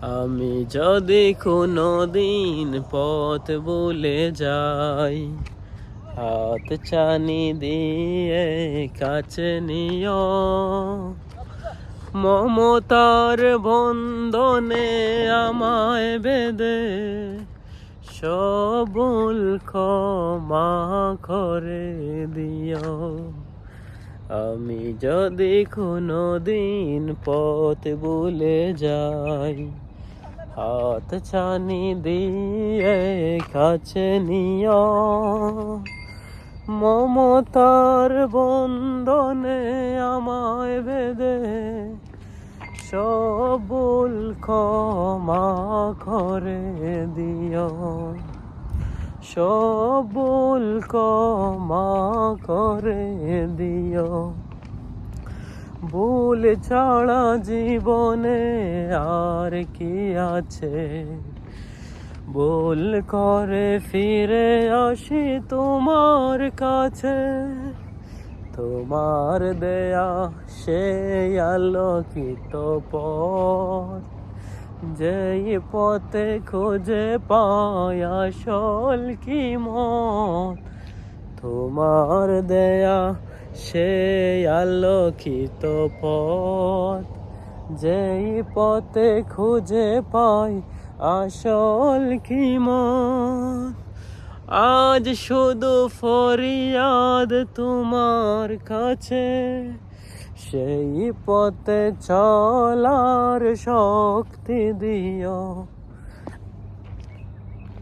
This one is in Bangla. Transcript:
আমি যদি কোনো দিন পথ ভুলে যাই, হাত ছানি দিয়ে কাছে নিও, মমতার বন্ধনে আমায় বেঁধে সব ভুল ক্ষমা করে দিও। আমি যদি কোনো দিন পথ ভুলে যাই, হাত ছানি দিয়ে কাছে নিও, মমতার বন্ধনে আমায় বেঁধে সব ভুল ক্ষমা করে দিও, সব ভুল ক্ষমা করে দিও। ভুল ছাড়া জীবনে আর কি আছে, ভুল করে ফিরে আসি তোমার কাছে, তোমার দেয়া সেই আলোকিত পথ, যেই পথে খুঁজে পাই আসল কি মত। তোমার দেয়া সেই আলোকিত পথ, যেই পথে খুঁজে পাই আসল কি মত। আজ শুধু ফরিয়াদ তোমার কাছে, সেই পথে চলার শক্তি দিও।